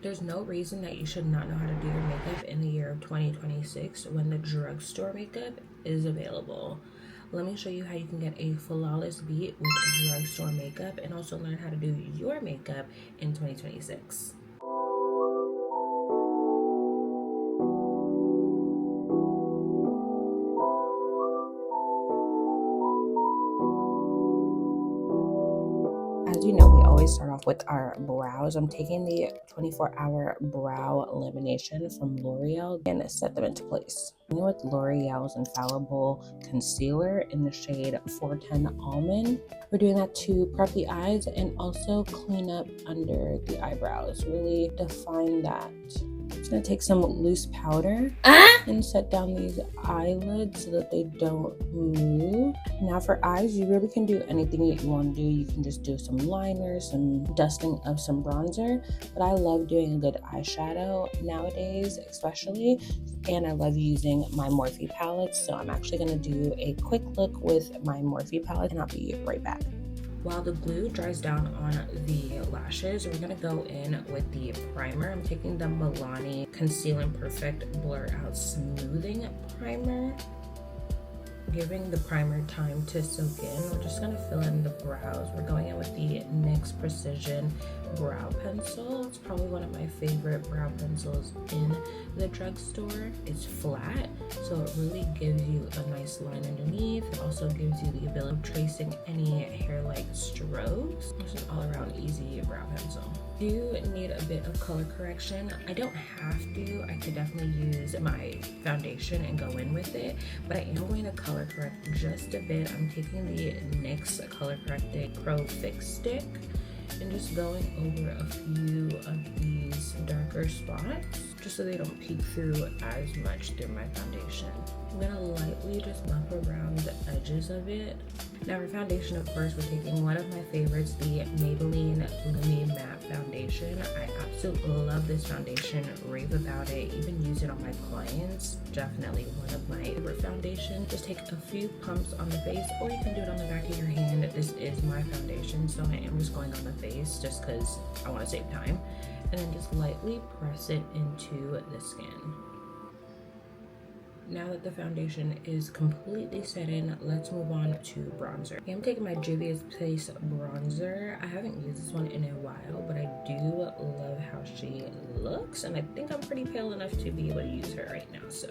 There's no reason that you should not know how to do your makeup in the year of 2026 when the drugstore makeup is available. Let me show you how you can get a flawless beat with drugstore makeup and also learn how to do your makeup in 2026. As you know, we always start off with our brows. I'm taking the 24-hour brow lamination from L'Oreal and set them into place. I'm with L'Oreal's Infallible Concealer in the shade 410 Almond. We're doing that to prep the eyes and also clean up under the eyebrows, really define that. I'm just gonna take some loose powder and set down these eyelids so that they don't move. Now for eyes, you really can do anything that you want to do. You can just do some liner, some dusting of some bronzer, but I love doing a good eyeshadow nowadays, especially, and I love using my Morphe palettes. So I'm actually gonna do a quick look with my Morphe palette and I'll be right back. While the glue dries down on the lashes, we're gonna go in with the primer. I'm taking the Milani Conceal and Perfect Blur Out Smoothing Primer. Giving the primer time to soak in. We're just gonna fill in the brows. We're going in with the NYX Precision Brow Pencil. It's probably one of my favorite brow pencils in the drugstore. It's flat, so it really gives you a nice line underneath. It also gives you the ability of tracing any hair-like strokes. It's an all-around easy brow pencil. You need a bit of color correction. I don't have to. I could definitely use my foundation and go in with it, but I am going to color correct just a bit. I'm taking the NYX Color Corrected Pro Fix Stick and just going over a few of these darker spots just so they don't peek through as much through my foundation. I'm gonna lightly just buff around the edges of it. Now for foundation, of course, we're taking one of my favorites, the Maybelline Lumi Matte Foundation. I absolutely love this foundation, rave about it, even use it on my clients. Definitely one of my favorite foundations. Just take a few pumps on the face, or you can do it on the back of your hand. This is my foundation, so I am just going on the face just because I want to save time. And then just lightly press it into the skin. Now that the foundation is completely set in, let's move on to bronzer. I'm taking my Juvia's Place bronzer. I haven't used this one in a while, but I do love how she looks, and I think I'm pretty pale enough to be able to use her right now. So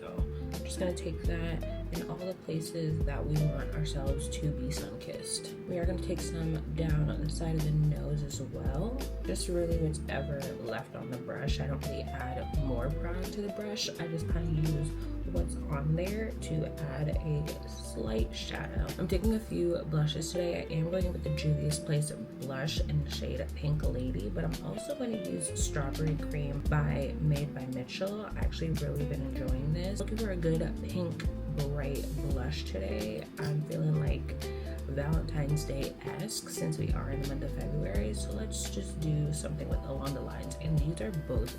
I'm just gonna take that in all the places that we want ourselves to be sun-kissed. We are gonna take some down on the side of the nose as well. Just really what's ever left on the brush. I don't really add more product to the brush. I just kind of use what's on there to add a slight shadow. I'm taking a few blushes today. I am going with the Juvia's Place blush in the shade Pink Lady, but I'm also going to use Strawberry Cream by Made by Mitchell. I actually really been enjoying this. Looking for a good pink bright blush today. I'm feeling like Valentine's Day-esque since we are in the month of February, so let's just do something with along the lines, and these are both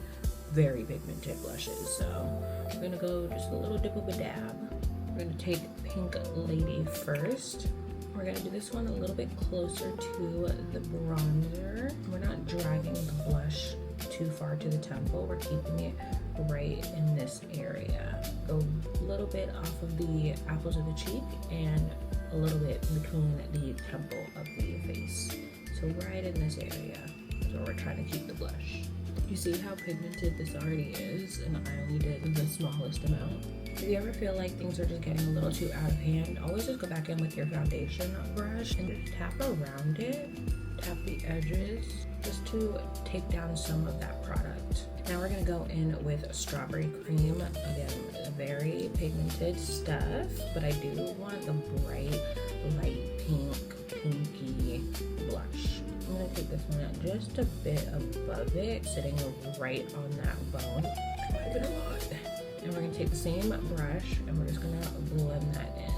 very pigmented blushes, so we're gonna go just a little dip of a dab. We're gonna take Pink Lady first. We're gonna do this one a little bit closer to the bronzer. We're not dragging the blush too far to the temple. We're keeping it right in this area. Go a little bit off of the apples of the cheek and a little bit between the temple of the face. So right in this area is where we're trying to keep the blush. You see how pigmented this already is, and I only did the smallest amount. If you ever feel like things are just getting a little too out of hand, always just go back in with your foundation brush and just tap around it, tap the edges, just to take down some of that product. Now we're gonna go in with Strawberry Cream. Again, very pigmented stuff, but I do want the bright, light pink, pinky blush. I'm gonna take this one out just a bit above it, sitting right on that bone. I like it a lot. And we're gonna take the same brush and we're just gonna blend that in.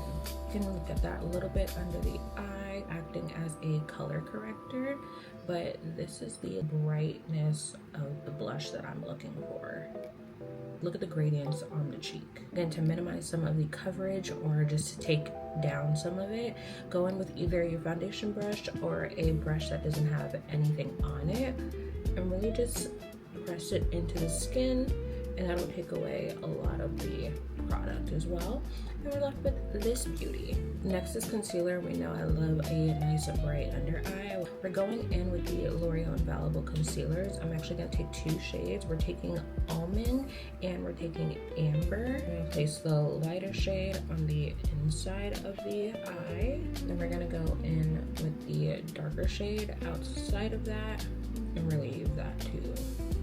You can get that a little bit under the eye, acting as a color corrector, but this is the brightness of the blush that I'm looking for. Look at the gradients on the cheek. Again, to minimize some of the coverage or just to take down some of it, go in with either your foundation brush or a brush that doesn't have anything on it, and really just press it into the skin, and that'll take away a lot of the product as well. And we're left with this beauty. Next is concealer. We know I love a nice bright under eye. We're going in with the L'Oreal Infallible concealers. I'm actually going to take 2 shades. We're taking almond and we're taking amber. We're going to place the lighter shade on the inside of the eye. Then we're going to go in with the darker shade outside of that and really use that to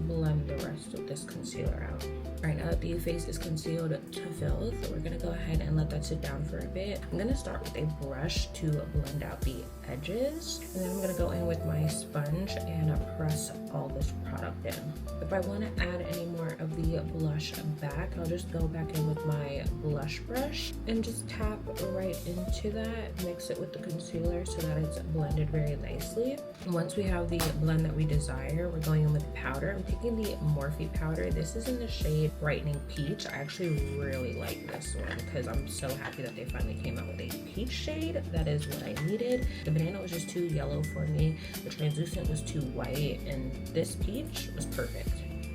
blend the rest of this concealer out. All right, now that the face is concealed to filth, we're gonna go ahead and let that sit down for a bit. I'm gonna start with a brush to blend out the edges, and then I'm gonna go in with my sponge and press all this product in. If I wanna add any more of the blush back, I'll just go back in with my blush brush and just tap right into that, mix it with the concealer so that it's blended very nicely. Once we have the blend that we desire, we're going in with powder. I'm taking the Morphe powder. This is in the shade Brightening Peach. I actually really like this one because I'm so happy that they finally came out with a peach shade. That is what I needed. The banana was just too yellow for me. The translucent was too white, and this peach was perfect.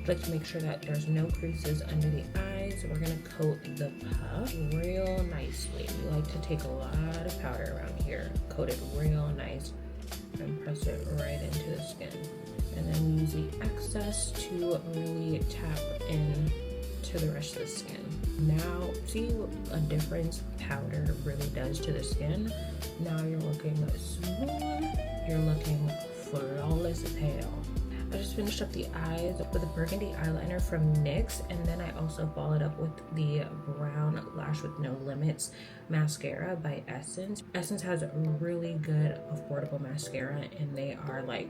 Let's make sure that there's no creases under the eyes. We're gonna coat the puff real nicely. We like to take a lot of powder around here, coat it real nice, and press it right into the skin. And then use the excess to really tap in to the rest of the skin. Now, see what a difference powder really does to the skin? Now you're looking smooth, you're looking flawless pale. I just finished up the eyes with a burgundy eyeliner from NYX, and then I also followed up with the brown Lash with No Limits mascara by Essence. Essence has a really good affordable mascara, and they are like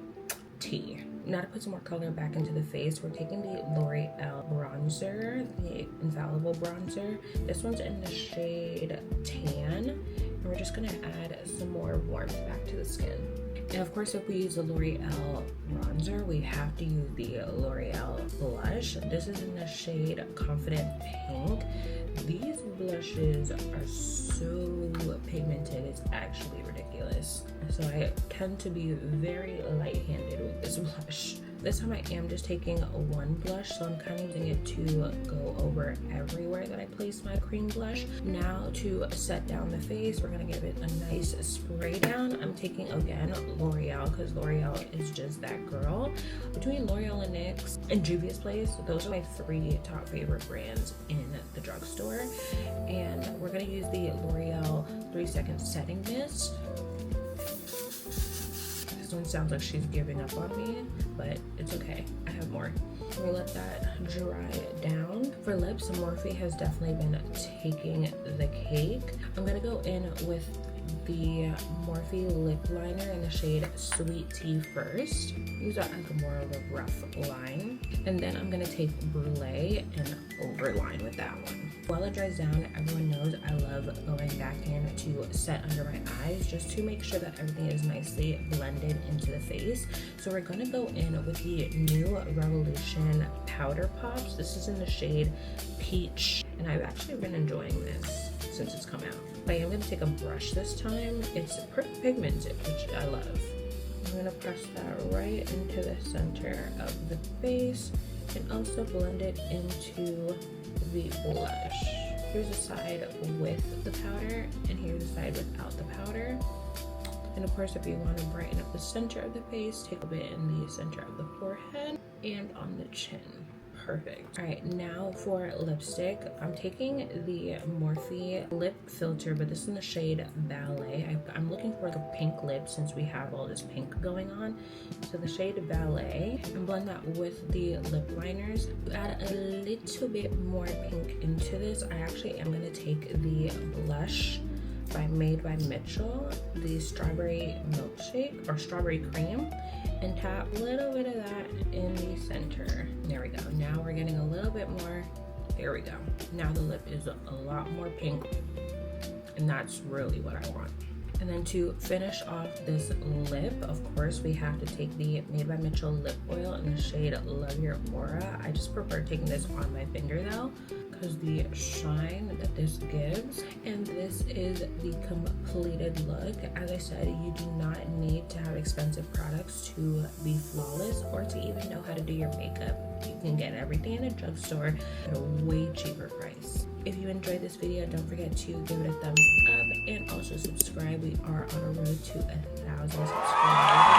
tea. Now to put some more color back into the face, we're taking the L'Oreal bronzer, the Infallible bronzer. This one's in the shade Tan, and we're just gonna add some more warmth back to the skin. And of course, if we use the L'Oreal bronzer, we have to use the L'Oreal blush. This is in the shade Confident Pink. These blushes are so pigmented, it's actually ridiculous. So I tend to be very light-handed with this blush. This time I am just taking one blush, so I'm kind of using it to go over everywhere that I place my cream blush. Now to set down the face, we're gonna give it a nice spray down. I'm taking, again, L'Oreal, because L'Oreal is just that girl. Between L'Oreal and NYX and Juvia's Place, those are my 3 top favorite brands in the drugstore. And we're gonna use the L'Oreal 3-second setting mist. This one sounds like she's giving up on me, but it's okay. I have more. We'll let that dry down. For lips, Morphe has definitely been taking the cake. I'm gonna go in with the Morphe lip liner in the shade Sweet Tea first. Use that like more of a rough line. And then I'm gonna take Brulee and overline with that one. While it dries down, everyone knows I love going back in to set under my eyes just to make sure that everything is nicely blended into the face. So we're gonna go in with the new Revolution Powder Pops. This is in the shade Peach, and I've actually been enjoying this since it's come out. I am gonna take a brush this time. It's pigmented, which I love. I'm gonna press that right into the center of the face and also blend it into the blush. Here's a side with the powder and here's a side without the powder. And of course, if you want to brighten up the center of the face, take a bit in the center of the forehead and on the chin. Perfect. All right, now for lipstick, I'm taking the Morphe lip filter, but this is in the shade Ballet. I'm looking for the pink lip since we have all this pink going on. So the shade Ballet, and blend that with the lip liners. To add a little bit more pink into this, I actually am gonna take the blush by Made by Mitchell, the Strawberry Milkshake or Strawberry Cream, and tap a little bit of that in the center. There we go. Now we're getting a little bit more. There we go. Now the lip is a lot more pink, and that's really what I want. And then to finish off this lip, of course, we have to take the Made by Mitchell lip oil in the shade Love Your Aura. I just prefer taking this on my finger though, because the shine that this gives. And this is the completed look. As I said, you do not need to have expensive products to be flawless or to even know how to do your makeup. You can get everything in a drugstore at a way cheaper price. If you enjoyed this video, don't forget to give it a thumbs up and also subscribe. We are on a road to 1,000 subscribers.